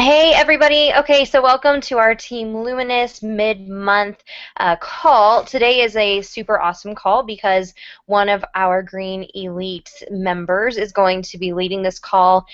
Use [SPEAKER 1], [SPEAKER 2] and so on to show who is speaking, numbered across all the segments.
[SPEAKER 1] Hey everybody. Okay, so welcome to our Team Luminous mid-month call. Today is a super awesome call because one of our Green Elite members is going to be leading this call.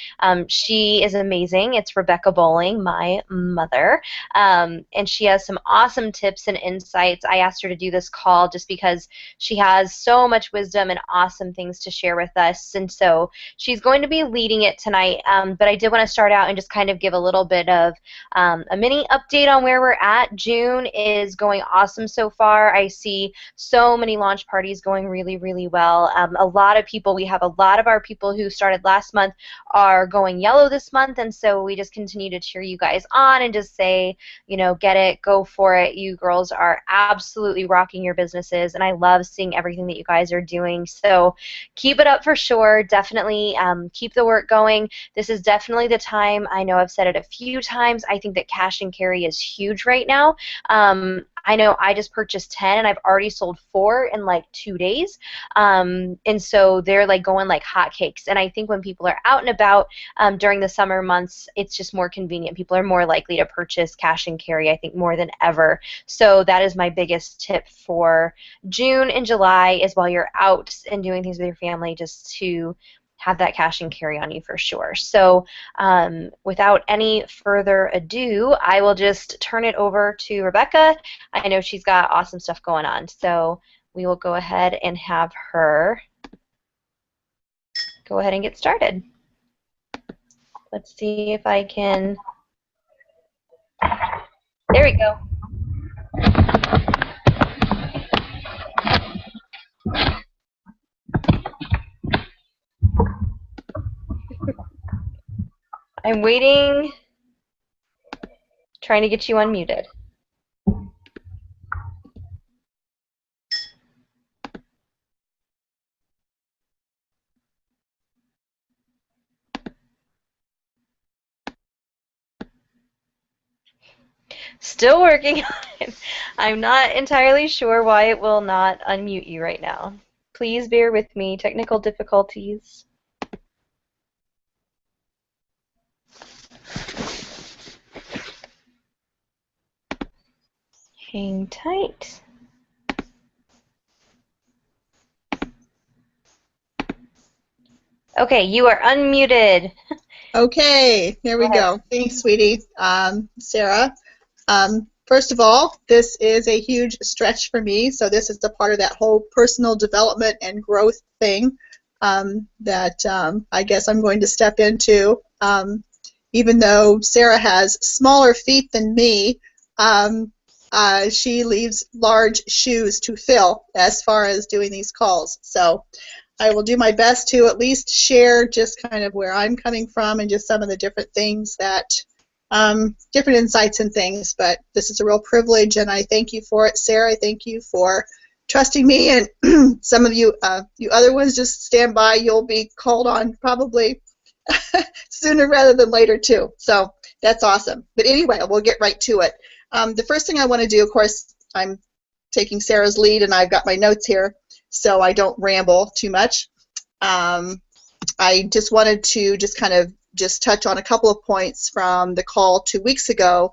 [SPEAKER 1] She is amazing. It's Rebecca Bowling, my mother, and she has some awesome tips and insights. I asked her to do this call just because she has so much wisdom and awesome things to share with us, and so she's going to be leading it tonight, but I did want to start out and just kind of give a little bit of a mini update on where we're at. June is going awesome so far. I see so many launch parties going really, really well. A lot of people, we have a lot of our people who started last month are going yellow this month, and so we just continue to cheer you guys on and just say, you know, get it, go for it. You girls are absolutely rocking your businesses, and I love seeing everything that you guys are doing. So keep it up for sure. Definitely keep the work going. This is definitely the time. I know I've said it a few times. I think that cash and carry is huge right now. I know I just purchased 10 and I've already sold 4 in like 2 days. And so they're like going like hotcakes. And I think when people are out and about during the summer months, it's just more convenient. People are more likely to purchase cash and carry, I think, more than ever. So that is my biggest tip for June and July is while you're out and doing things with your family, just to have that cash and carry on you for sure. So without any further ado, I will just turn it over to Rebecca. I know she's got awesome stuff going on, so we will go ahead and have her go ahead and get started. Let's see if I can. There we go. I'm waiting, trying to get you unmuted. Still working on it. I'm not entirely sure why it will not unmute you right now. Please bear with me. Technical difficulties. Hang tight. Okay, you are unmuted.
[SPEAKER 2] Okay, here we
[SPEAKER 1] Go ahead.
[SPEAKER 2] go. Thanks, sweetie. Sarah, first of all, this is a huge stretch for me, so this is a part of that whole personal development and growth thing that I guess I'm going to step into. Even though Sarah has smaller feet than me, she leaves large shoes to fill as far as doing these calls. So I will do my best to at least share just kind of where I'm coming from and just some of the different things that, different insights and things. But this is a real privilege, and I thank you for it, Sarah. I thank you for trusting me, and some of you, you other ones, just stand by. You'll be called on probably sooner rather than later too. So that's awesome. But anyway, we'll get right to it. The first thing I want to do, of course, I'm taking Sarah's lead, and I've got my notes here, so I don't ramble too much. I just wanted to just kind of just touch on a couple of points from the call 2 weeks ago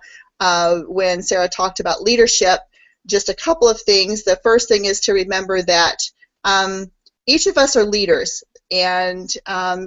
[SPEAKER 2] when Sarah talked about leadership. Just a couple of things. The first thing is to remember that each of us are leaders, and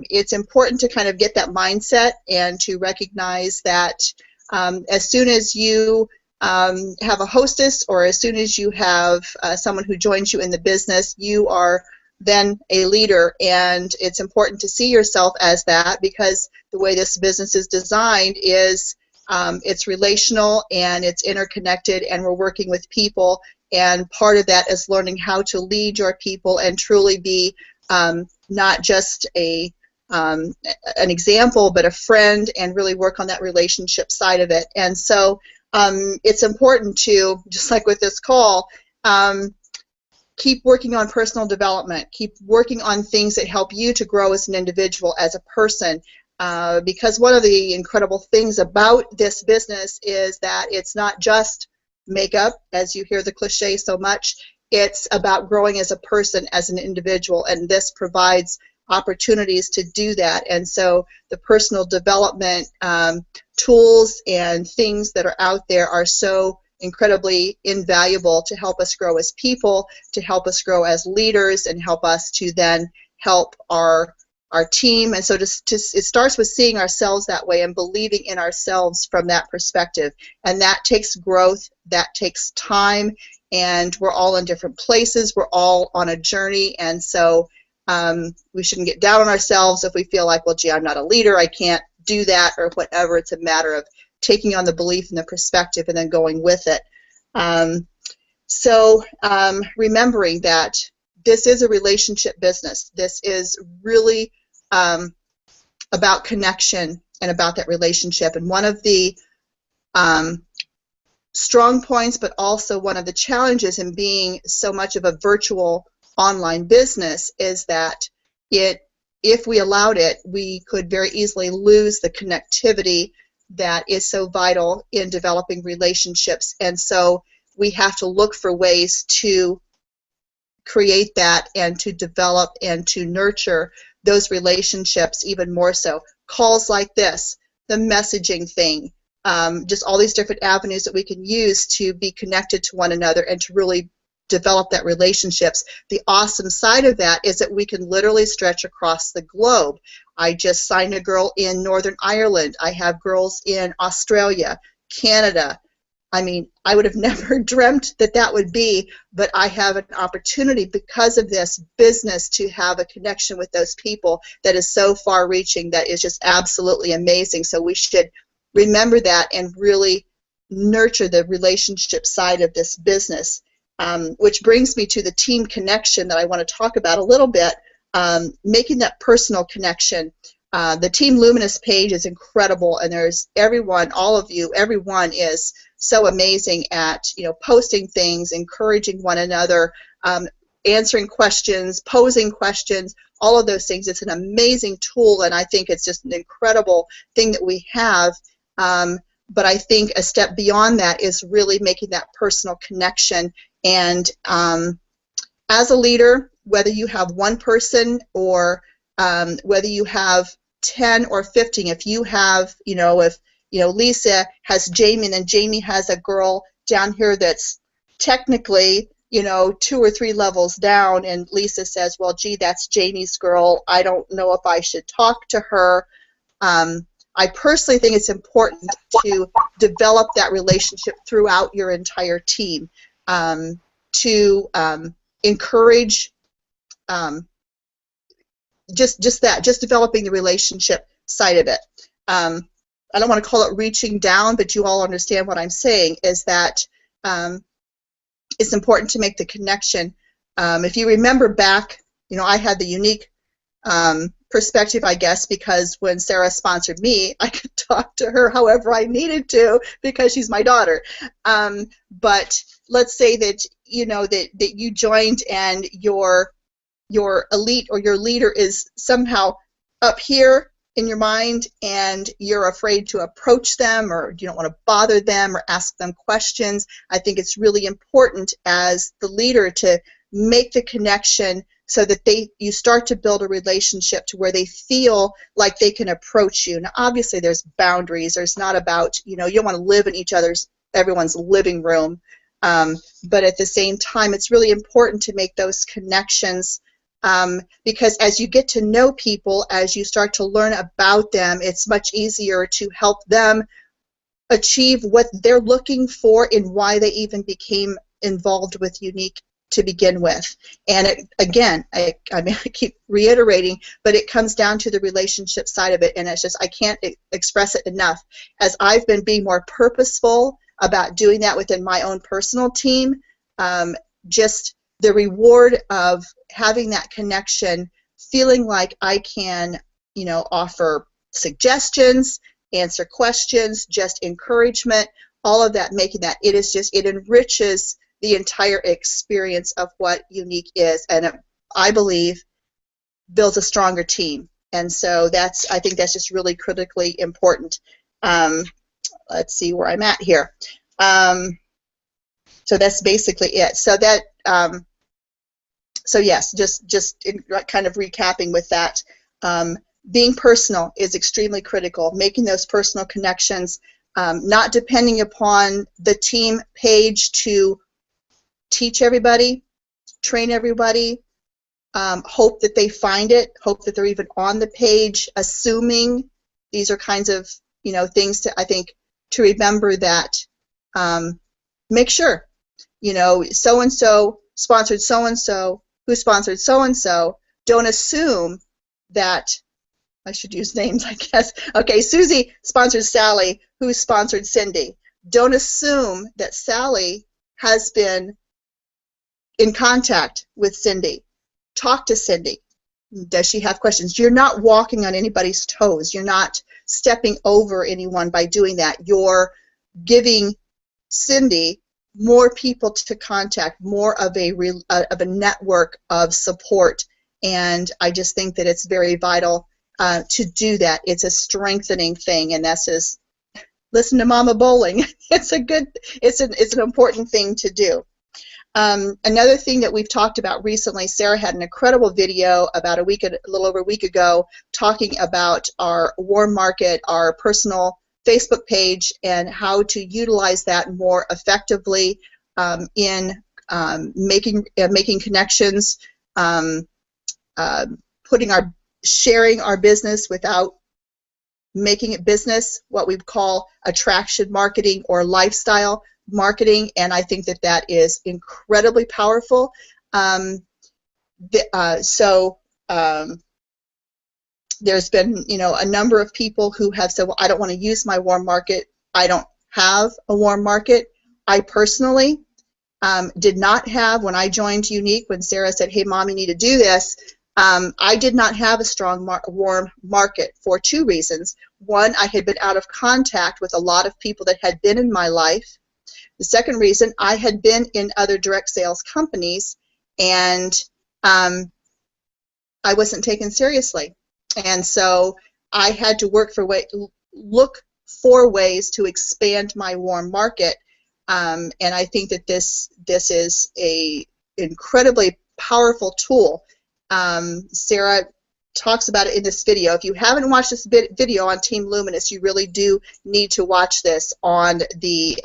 [SPEAKER 2] it's important to kind of get that mindset and to recognize that as soon as you have a hostess, or as soon as you have someone who joins you in the business, you are then a leader. And it's important to see yourself as that, because the way this business is designed is it's relational and it's interconnected, and we're working with people, and part of that is learning how to lead your people and truly be not just an example, but a friend, and really work on that relationship side of it. And so it's important to, just like with this call, keep working on personal development, keep working on things that help you to grow as an individual, as a person, because one of the incredible things about this business is that it's not just makeup, as you hear the cliche so much. It's about growing as a person, as an individual, and this provides opportunities to do that. And so the personal development tools and things that are out there are so incredibly invaluable to help us grow as people, to help us grow as leaders, and help us to then help our team. And so it starts with seeing ourselves that way and believing in ourselves from that perspective. And that takes growth, that takes time, and we're all in different places. We're all on a journey, and so we shouldn't get down on ourselves if we feel like, well, gee, I'm not a leader, I can't do that, or whatever. It's a matter of taking on the belief and the perspective and then going with it. Remembering that this is a relationship business. This is really about connection and about that relationship. And one of the strong points, but also one of the challenges in being so much of a virtual online business is that if we allowed it, we could very easily lose the connectivity that is so vital in developing relationships. And so we have to look for ways to create that and to develop and to nurture those relationships even more so. Calls like this, the messaging thing, just all these different avenues that we can use to be connected to one another and to really develop that relationships. The awesome side of that is that we can literally stretch across the globe. I just signed a girl in Northern Ireland. I have girls in Australia, Canada. I mean, I would have never dreamt that that would be, but I have an opportunity because of this business to have a connection with those people that is so far-reaching, that is just absolutely amazing. So we should remember that and really nurture the relationship side of this business. Which brings me to the team connection that I want to talk about a little bit, making that personal connection. The Team Luminous page is incredible, and there's everyone, all of you, everyone is so amazing at posting things, encouraging one another, answering questions, posing questions, all of those things. It's an amazing tool, and I think it's just an incredible thing that we have. But I think a step beyond that is really making that personal connection. And as a leader, whether you have one person or whether you have 10 or 15, if you have, if Lisa has Jamie, and then Jamie has a girl down here that's technically 2 or 3 levels down, and Lisa says, well, gee, that's Jamie's girl, I don't know if I should talk to her. I personally think it's important to develop that relationship throughout your entire team, to encourage just developing the relationship side of it. I don't want to call it reaching down, but you all understand what I'm saying, is that it's important to make the connection. If you remember back, I had the unique perspective, I guess, because when Sarah sponsored me, I could talk to her however I needed to because she's my daughter. But let's say that that you joined and your elite or your leader is somehow up here in your mind, and you're afraid to approach them, or you don't want to bother them or ask them questions. I think it's really important as the leader to make the connection so that you start to build a relationship to where they feel like they can approach you. Now, obviously, there's boundaries. There's not about, you don't want to live in everyone's living room. But at the same time, it's really important to make those connections, because as you get to know people, as you start to learn about them, it's much easier to help them achieve what they're looking for and why they even became involved with Unique to begin with. And I keep reiterating, but it comes down to the relationship side of it, and it's just, I can't express it enough. As I've been being more purposeful about doing that within my own personal team, just the reward of having that connection, feeling like I can, offer suggestions, answer questions, just encouragement, all of that, making that, it enriches the entire experience of what Unique is, and I believe builds a stronger team. And so I think that's just really critically important. Let's see where I'm at here. So that's basically it. So that So yes, just kind of recapping with that, being personal is extremely critical. Making those personal connections, not depending upon the team page to teach everybody, train everybody, hope that they find it, hope that they're even on the page, assuming. These are kinds of things to, I think, to remember that, make sure, so and so sponsored so and so, who sponsored so and so. Don't assume that, I should use names, I guess. Okay, Susie sponsors Sally, who sponsored Cindy. Don't assume that Sally has been in contact with Cindy. Talk to Cindy. Does she have questions? You're not walking on anybody's toes. You're not stepping over anyone by doing that. You're giving Cindy more people to contact, more of a network of support. And I just think that it's very vital to do that. It's a strengthening thing, and that's just listen to Mama Bowling. It's an important thing to do. Another thing that we've talked about recently, Sarah had an incredible video about a little over a week ago, talking about our warm market, our personal Facebook page, and how to utilize that more effectively in making connections, sharing our business without making it business, what we call attraction marketing or lifestyle marketing, and I think that is incredibly powerful. There's been a number of people who have said, well, I don't want to use my warm market. I don't have a warm market. I personally did not have, when I joined Unique, when Sarah said, hey Mom, you need to do this, I did not have a strong warm market for two reasons. One, I had been out of contact with a lot of people that had been in my life. The second reason, I had been in other direct sales companies, and I wasn't taken seriously. And so I had to look for ways to expand my warm market. And I think that this is a incredibly powerful tool. Sarah talks about it in this video. If you haven't watched this video on Team Luminous, you really do need to watch this on the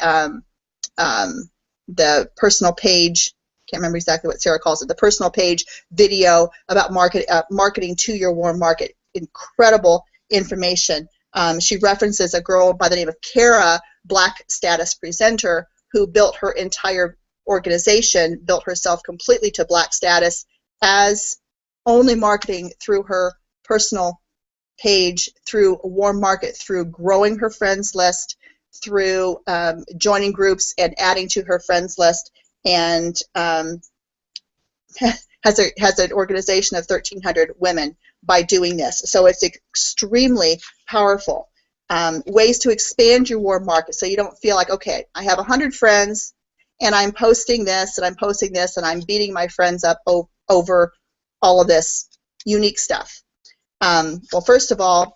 [SPEAKER 2] personal page. Can't remember exactly what Sarah calls it. The personal page video about marketing to your warm market. Incredible information. She references a girl by the name of Kara, Black status presenter, who built her entire organization, built herself completely to Black status as only marketing through her personal page, through a warm market, through growing her friends list, through joining groups and adding to her friends list, and has an organization of 1,300 women by doing this. So it's extremely powerful. Ways to expand your warm market, so you don't feel like, okay, I have 100 friends and I'm posting this and I'm posting this and I'm beating my friends up over all of this unique stuff. Well, first of all,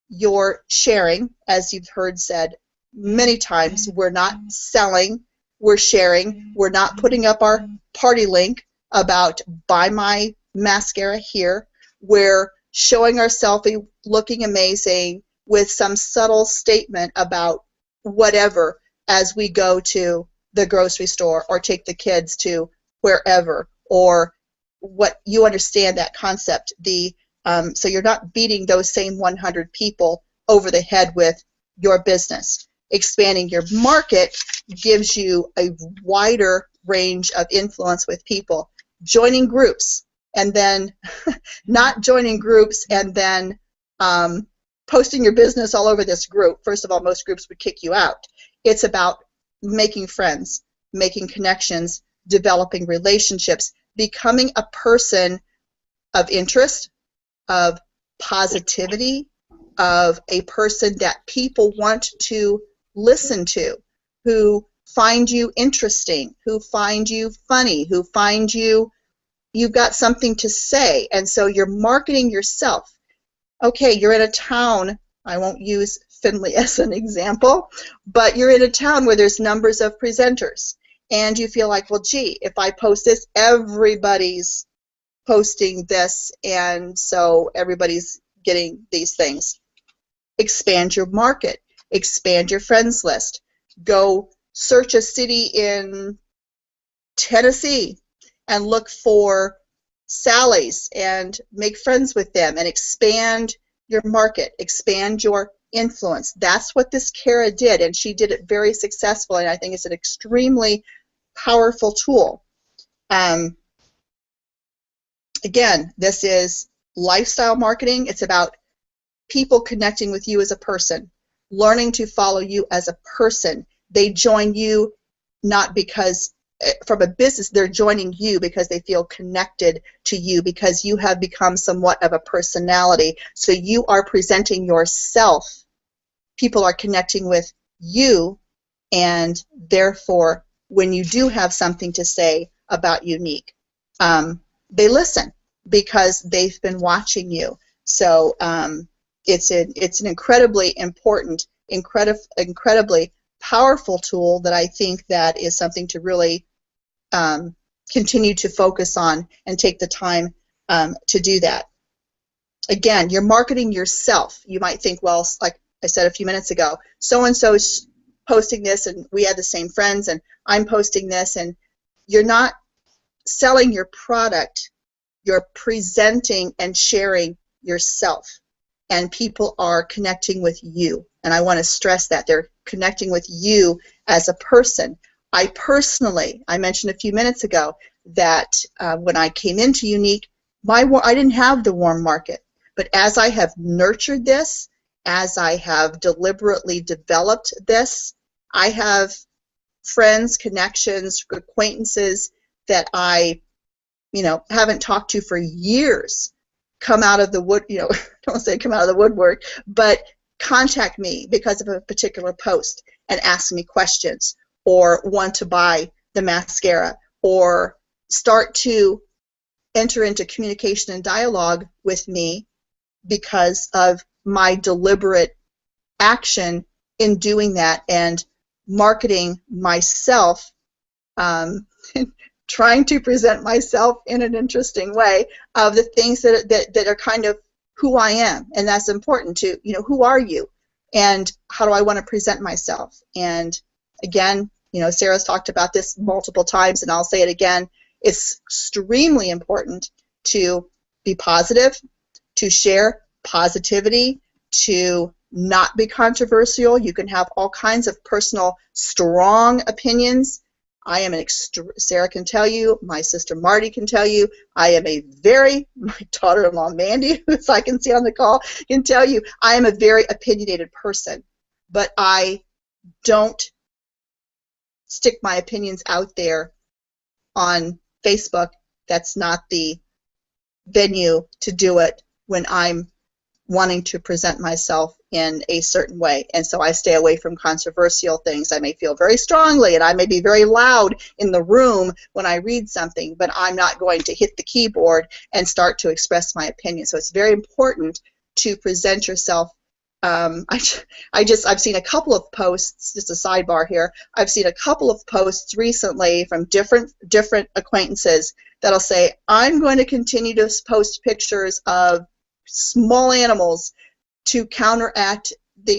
[SPEAKER 2] you're sharing, as you've heard said many times. We're not selling, we're sharing. We're not putting up our party link about buy my mascara here. We're showing our selfie looking amazing with some subtle statement about whatever as we go to the grocery store or take the kids to wherever, or what you understand that concept. So you're not beating those same 100 people over the head with your business. Expanding your market gives you a wider range of influence with people. Joining groups, and then not joining groups and then posting your business all over this group. First of all, most groups would kick you out. It's about making friends, making connections, developing relationships, becoming a person of interest, of positivity, of a person that people want to listen to, who find you interesting, who find you funny, who find you've got something to say. And so you're marketing yourself. Okay, you're in a town, I won't use Findlay as an example, but you're in a town where there's numbers of presenters, and you feel like, well, gee, if I post this, everybody's posting this, and so everybody's getting these things. Expand your market, expand your friends list. Go search a city in Tennessee and look for Sally's and make friends with them and expand your market, expand your influence. That's what this Kara did, and she did it very successfully, and I think it's an extremely powerful tool. Again, this is lifestyle marketing. It's about people connecting with you as a person, learning to follow you as a person. They join you not because from a business, they're joining you because they feel connected to you, because you have become somewhat of a personality. So you are presenting yourself. People are connecting with you, and therefore, when you do have something to say about Unique, they listen because they've been watching you. So it's an incredibly important, incredibly powerful tool that I think that is something to really continue to focus on and take the time to do that. Again, you're marketing yourself. You might think, well, like I said a few minutes ago, so-and-so is posting this, and we had the same friends, and I'm posting this, and you're not selling your product. You're presenting and sharing yourself, and people are connecting with you. And I want to stress that they're connecting with you as a person. I mentioned a few minutes ago that when I came into Unique, I didn't have the warm market. But as I have nurtured this, as I have deliberately developed this, I have friends, connections, acquaintances that I haven't talked to for years come out of the don't say come out of the woodwork, but contact me because of a particular post and ask me questions, or want to buy the mascara, or start to enter into communication and dialogue with me because of my deliberate action in doing that and marketing myself, trying to present myself in an interesting way of the things that are kind of who I am. And that's important to, who are you and how do I want to present myself? And again, Sarah's talked about this multiple times, and I'll say it again. It's extremely important to be positive, to share positivity, to not be controversial. You can have all kinds of personal, strong opinions. I am Sarah can tell you, my sister Marty can tell you, my daughter-in-law Mandy, who I can see on the call, can tell you, I am a very opinionated person, but I don't stick my opinions out there on Facebook. That's not the venue to do it when I'm wanting to present myself in a certain way. And so I stay away from controversial things. I may feel very strongly and I may be very loud in the room when I read something, but I'm not going to hit the keyboard and start to express my opinion. So it's very important to present yourself. I've seen a couple of posts, just a sidebar here, I've seen a couple of posts recently from different acquaintances that'll say, I'm going to continue to post pictures of small animals to counteract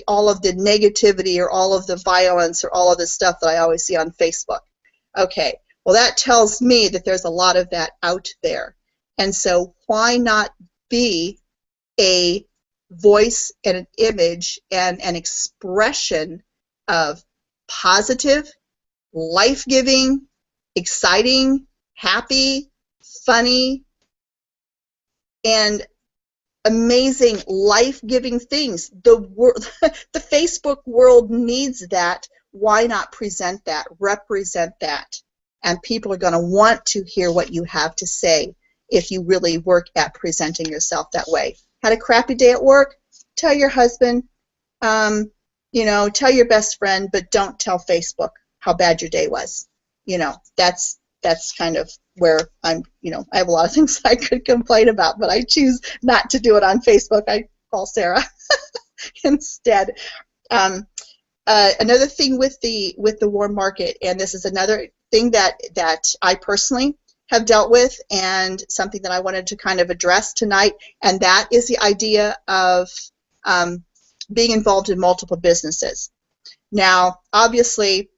[SPEAKER 2] all of the negativity or all of the violence or all of the stuff that I always see on Facebook. Okay, well that tells me that there's a lot of that out there. And so why not be a voice and an image and an expression of positive, life-giving, exciting, happy, funny, and amazing, life-giving things. The Facebook world needs that. Why not present that, represent that? And people are going to want to hear what you have to say if you really work at presenting yourself that way. Had a crappy day at work? Tell your husband, tell your best friend, but don't tell Facebook how bad your day was. That's kind of where I'm, I have a lot of things I could complain about, but I choose not to do it on Facebook. I call Sarah instead. Another thing with the warm market, and this is another thing that I personally have dealt with, and something that I wanted to kind of address tonight, and that is the idea of being involved in multiple businesses. Now, obviously,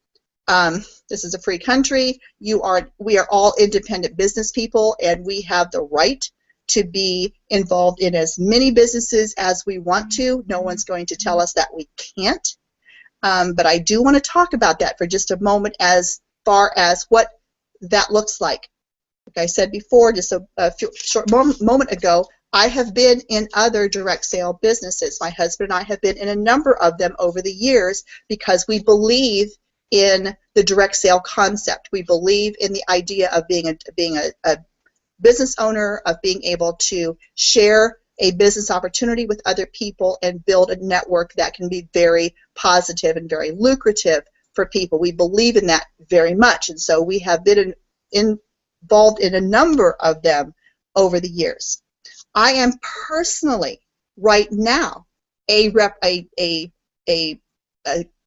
[SPEAKER 2] this is a free country. We are all independent business people, and we have the right to be involved in as many businesses as we want to. No one's going to tell us that we can't. But I do want to talk about that for just a moment as far as what that looks like. Like I said before, just a short moment ago, I have been in other direct sale businesses. My husband and I have been in a number of them over the years because we believe in the direct sale concept. We believe in the idea of being a business owner, of being able to share a business opportunity with other people and build a network that can be very positive and very lucrative for people. We believe in that very much, and so we have been involved in a number of them over the years. I am personally right now a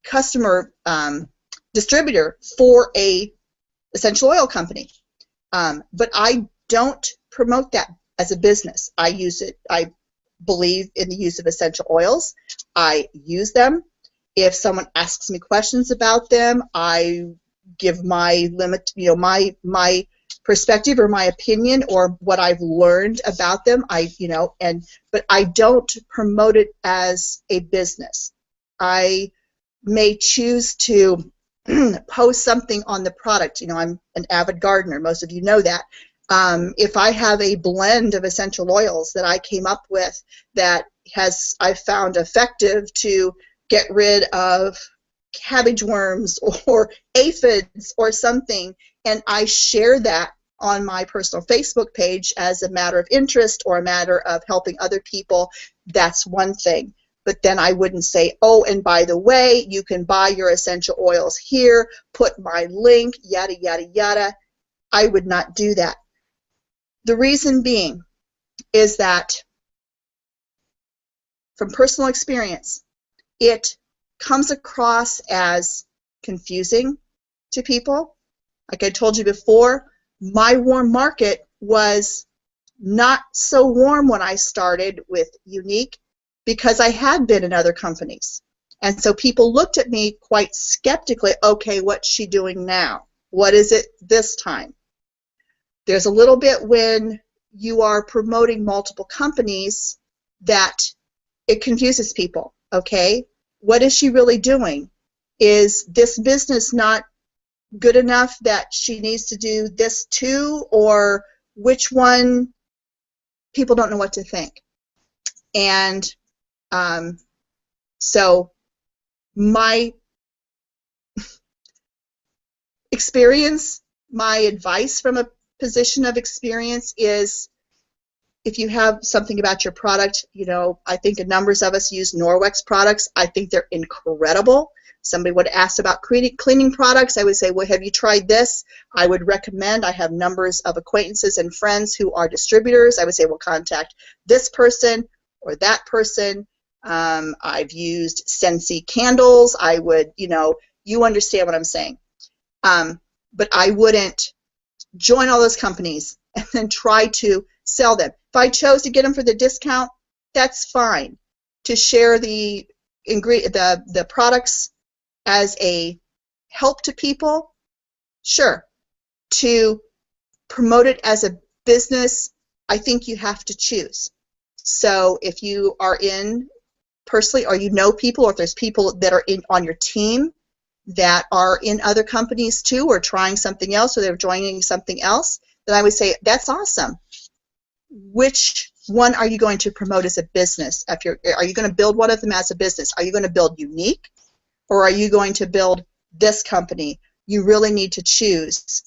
[SPEAKER 2] customer distributor for a essential oil company, but I don't promote that as a business. I use it. I believe in the use of essential oils. I use them. If someone asks me questions about them, I give my my perspective or my opinion or what I've learned about them. But I don't promote it as a business. I may choose to post something on the product. I'm an avid gardener. Most of you know that. If I have a blend of essential oils that I came up with that I've found effective to get rid of cabbage worms or aphids or something, and I share that on my personal Facebook page as a matter of interest or a matter of helping other people, that's one thing. But then I wouldn't say, oh, and by the way, you can buy your essential oils here, put my link, yada, yada, yada. I would not do that. The reason being is that from personal experience, it comes across as confusing to people. Like I told you before, my warm market was not so warm when I started with Unique because I had been in other companies. And so people looked at me quite skeptically, okay, what's she doing now? What is it this time? There's a little bit when you are promoting multiple companies that it confuses people, okay? What is she really doing? Is this business not good enough that she needs to do this too, or which one? People don't know what to think. And so my experience, my advice from a position of experience is, if you have something about your product, I think a numbers of us use Norwex products. I think they're incredible. Somebody would ask about cleaning products. I would say, well, have you tried this? I would recommend. I have numbers of acquaintances and friends who are distributors. I would say, well, contact this person or that person. I've used Scentsy candles. I would, you understand what I'm saying. But I wouldn't join all those companies and then try to sell them. If I chose to get them for the discount, that's fine. To share the products as a help to people, sure. To promote it as a business, I think you have to choose. So if you are in personally, or you know people, or if there's people that are on your team that are in other companies too, or trying something else, or they're joining something else, then I would say that's awesome. Which one are you going to promote as a business? Are you going to build one of them as a business? Are you going to build Unique, or are you going to build this company? You really need to choose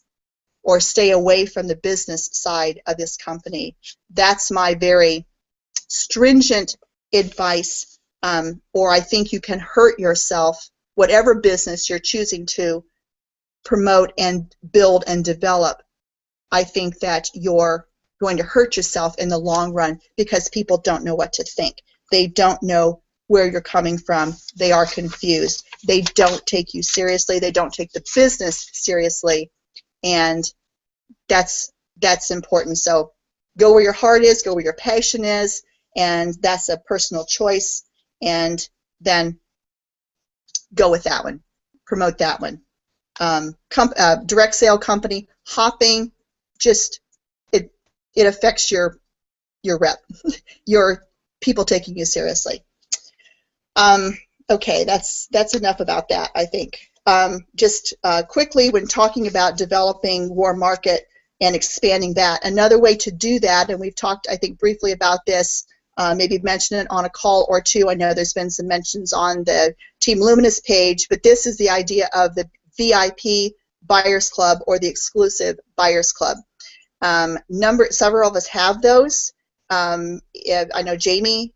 [SPEAKER 2] or stay away from the business side of this company. That's my very stringent advice, or I think you can hurt yourself, whatever business you're choosing to promote and build and develop. I think that you're going to hurt yourself in the long run because people don't know what to think. They don't know where you're coming from. They are confused. They don't take you seriously. They don't take the business seriously. And that's that's important. So go where your heart is, go where your passion is, and that's a personal choice. And then go with that one, promote that one. Direct sale company hopping, just it affects your rep, your people taking you seriously. Okay, that's enough about that, I think. Just quickly, when talking about developing warm market and expanding that, another way to do that, and we've talked, I think, briefly about this, maybe mentioned it on a call or two. I know there's been some mentions on the Team Luminous page, but this is the idea of the VIP Buyers Club or the exclusive Buyers Club. Several of us have those. I know Jamie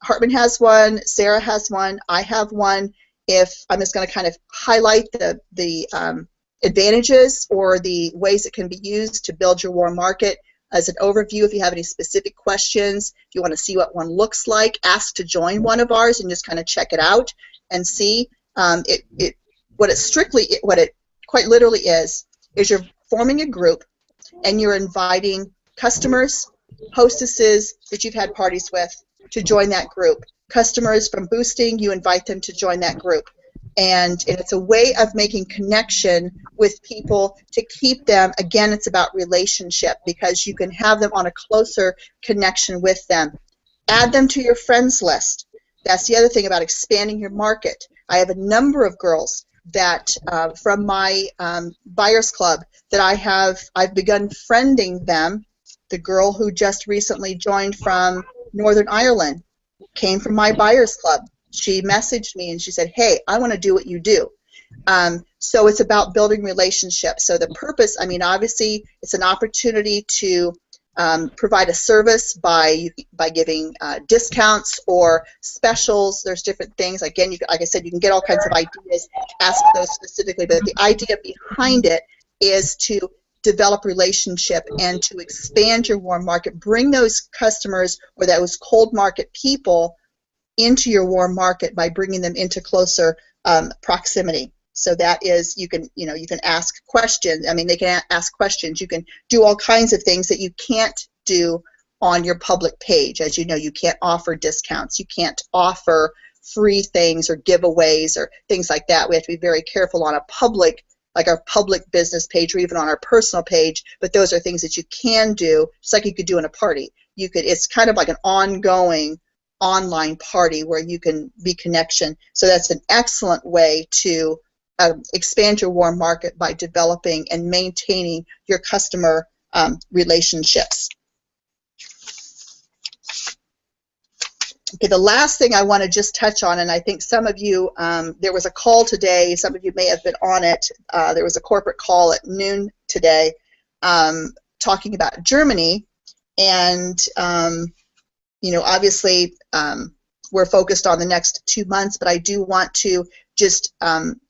[SPEAKER 2] Hartman has one, Sarah has one, I have one. If I'm just going to kind of highlight the advantages or the ways it can be used to build your warm market as an overview. If you have any specific questions, if you want to see what one looks like, ask to join one of ours and just kind of check it out and see. What it quite literally is you're forming a group and you're inviting customers, hostesses that you've had parties with to join that group. Customers from boosting, you invite them to join that group. And it's a way of making connection with people to keep them. Again, it's about relationship because you can have them on a closer connection with them. Add them to your friends list. That's the other thing about expanding your market. I have a number of girls that from my Buyers Club that I've begun friending them. The girl who just recently joined from Northern Ireland came from my Buyers Club. She messaged me and she said, hey, I want to do what you do. So it's about building relationships. So the purpose, I mean, obviously it's an opportunity to provide a service by giving discounts or specials. There's different things. Again, like I said, you can get all kinds of ideas, ask those specifically, but the idea behind it is to develop relationship and to expand your warm market, bring those customers or those cold market people into your warm market by bringing them into closer proximity. So that is, you can ask questions. I mean, they can ask questions. You can do all kinds of things that you can't do on your public page. As you know, you can't offer discounts. You can't offer free things or giveaways or things like that. We have to be very careful on a public, like our public business page or even on our personal page, but those are things that you can do, just like you could do in a party. It's kind of like an ongoing online party where you can be connection. So that's an excellent way to expand your warm market by developing and maintaining your customer relationships. Okay, the last thing I want to just touch on, and I think some of you, there was a call today, some of you may have been on it, there was a corporate call at noon today talking about Germany, and obviously we're focused on the next 2 months, but I do want to just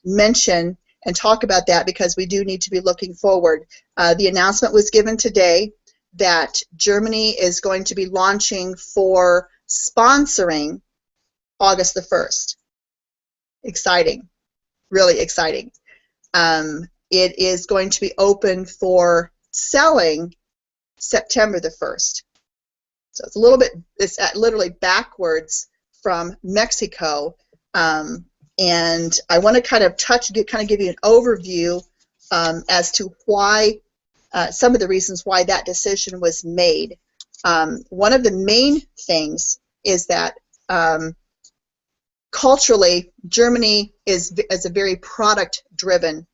[SPEAKER 2] mention and talk about that because we do need to be looking forward. The announcement was given today that Germany is going to be launching for sponsoring August the 1st. Exciting, really exciting. It is going to be open for selling September the 1st. So it's a little bit, it's literally backwards from Mexico. And I want to kind of give you an overview as to why, some of the reasons why that decision was made. One of the main things is that culturally, Germany is a very product-driven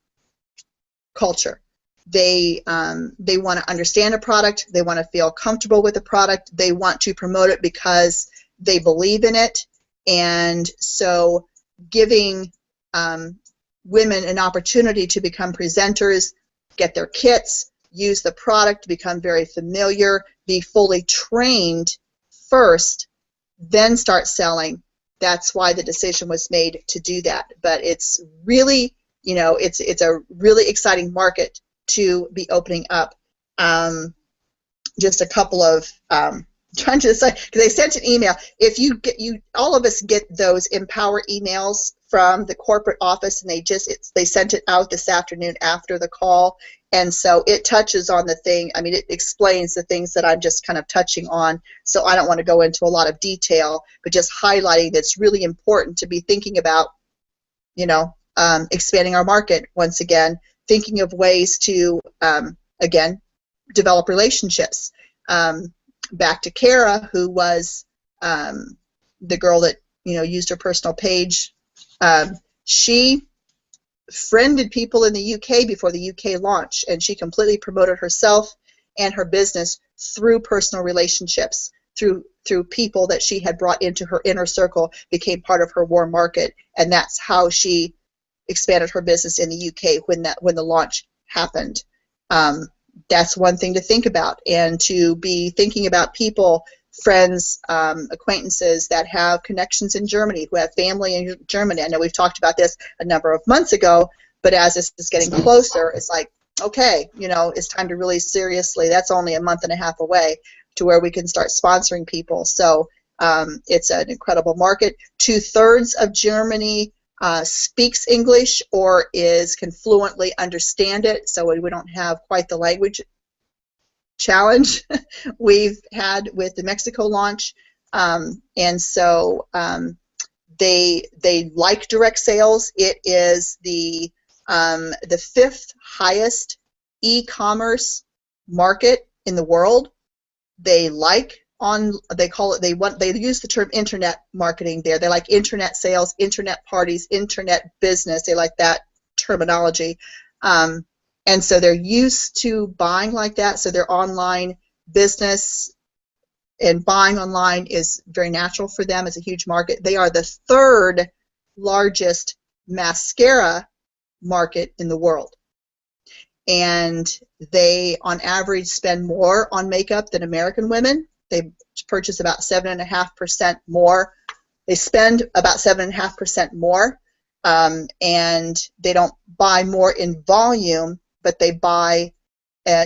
[SPEAKER 2] culture. They want to understand a product. They want to feel comfortable with the product. They want to promote it because they believe in it. And so giving women an opportunity to become presenters, get their kits, use the product, become very familiar, be fully trained first, then start selling. That's why the decision was made to do that. But it's really, it's a really exciting market to be opening up. Just a couple of trying to decide, because they sent an email. If all of us get those Empower emails from the corporate office, and they sent it out this afternoon after the call, And so it touches on the thing, I mean, it explains the things that I'm just kind of touching on. So I don't want to go into a lot of detail, but just highlighting that it's really important to be thinking about, expanding our market once again, thinking of ways to, again, develop relationships. Back to Kara, who was the girl that used her personal page. She friended people in the UK before the UK launch, and she completely promoted herself and her business through personal relationships, through people that she had brought into her inner circle, became part of her warm market, and that's how she expanded her business in the UK when the launch happened. That's one thing to think about, and to be thinking about people, friends, acquaintances that have connections in Germany, who have family in Germany. I know we've talked about this a number of months ago, but as this is getting closer, it's like, okay, it's time to really seriously, that's only a month and a half away to where we can start sponsoring people. So it's an incredible market. 2/3 of Germany speaks English or can fluently understand it, so we don't have quite the language challenge we've had with the Mexico launch. And so they like direct sales. It is the 5th highest e-commerce market in the world. They use the term internet marketing there. They like internet sales, internet parties, internet business. They like that terminology. And so they're used to buying like that. So their online business and buying online is very natural for them. It's a huge market. They are the 3rd largest mascara market in the world. And they, on average, spend more on makeup than American women. They purchase about 7.5% more. They spend about 7.5% more, and they don't buy more in volume, but they buy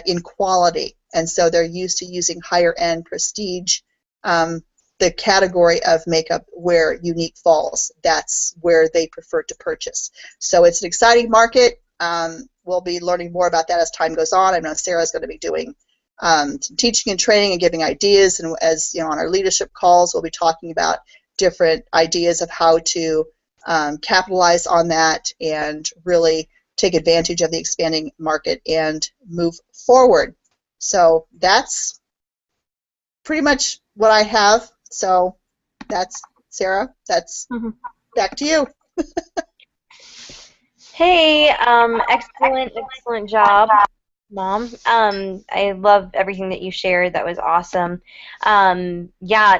[SPEAKER 2] in quality. And so they're used to using higher-end prestige. The category of makeup where Unique falls, that's where they prefer to purchase. So it's an exciting market. We'll be learning more about that as time goes on. I know Sarah's going to be doing some teaching and training and giving ideas, and as on our leadership calls, we'll be talking about different ideas of how to capitalize on that and really take advantage of the expanding market and move forward. So that's pretty much what I have. So that's Sarah. That's back to you.
[SPEAKER 1] Hey, excellent job, Mom. I love everything that you shared. That was awesome. Yeah,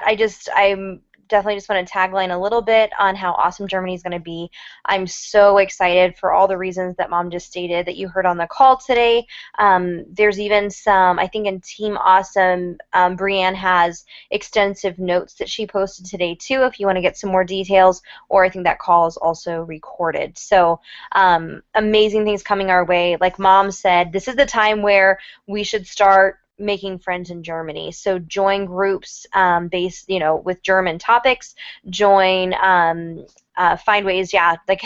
[SPEAKER 1] I'm definitely just want to tagline a little bit on how awesome Germany is going to be. I'm so excited for all the reasons that Mom just stated that you heard on the call today. There's even some, I think in Team Awesome, Brianne has extensive notes that she posted today too, if you want to get some more details, or I think that call is also recorded. So amazing things coming our way. Like Mom said, this is the time where we should start making friends in Germany. So join groups based, with German topics. Join, find ways, yeah, like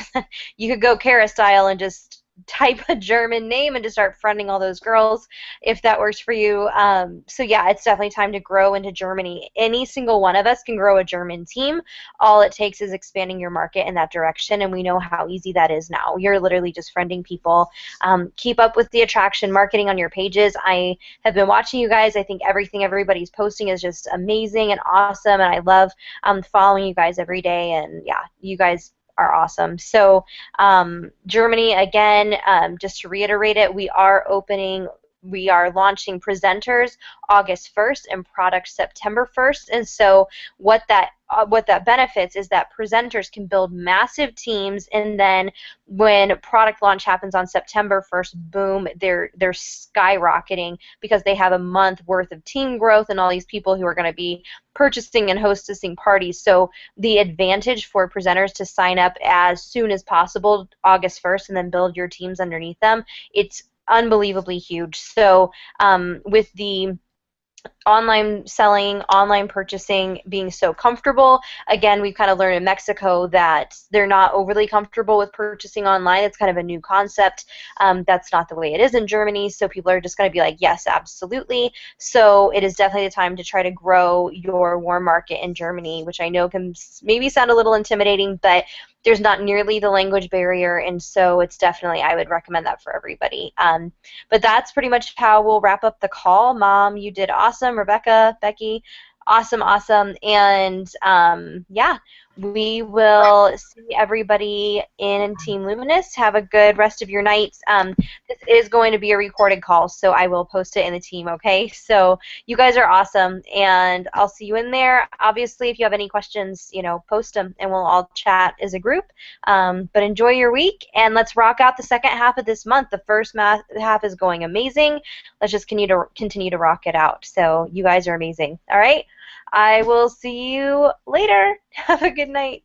[SPEAKER 1] you could go Kara style and just type a German name and just start friending all those girls if that works for you. So yeah, it's definitely time to grow into Germany. Any single one of us can grow a German team. All it takes is expanding your market in that direction, and we know how easy that is now. You're literally just friending people. Keep up with the attraction marketing on your pages. I have been watching you guys. I think everything everybody's posting is just amazing and awesome, and I love following you guys every day, and yeah, you guys are awesome. So Germany, again, just to reiterate it, we are launching presenters August 1st and products September 1st. And so what that benefits is that presenters can build massive teams, and then when product launch happens on September 1st, boom, they're skyrocketing because they have a month worth of team growth and all these people who are going to be purchasing and hosting parties. So the advantage for presenters to sign up as soon as possible, August 1st, and then build your teams underneath them, it's unbelievably huge. So with the online selling, online purchasing being so comfortable. Again, we've kind of learned in Mexico that they're not overly comfortable with purchasing online. It's kind of a new concept. That's not the way it is in Germany, so people are just going to be like, yes, absolutely. So it is definitely the time to try to grow your warm market in Germany, which I know can maybe sound a little intimidating, but there's not nearly the language barrier, and so it's definitely, I would recommend that for everybody. But that's pretty much how we'll wrap up the call. Mom, you did awesome. Rebecca, Becky, awesome, awesome. And yeah, we will see everybody in Team Luminous. Have a good rest of your night. This is going to be a recorded call, so I will post it in the team, okay? So you guys are awesome, and I'll see you in there. Obviously, if you have any questions, post them, and we'll all chat as a group. But enjoy your week, and let's rock out the second half of this month. The first half is going amazing. Let's just continue to rock it out. So you guys are amazing. All right? I will see you later. Have a good night.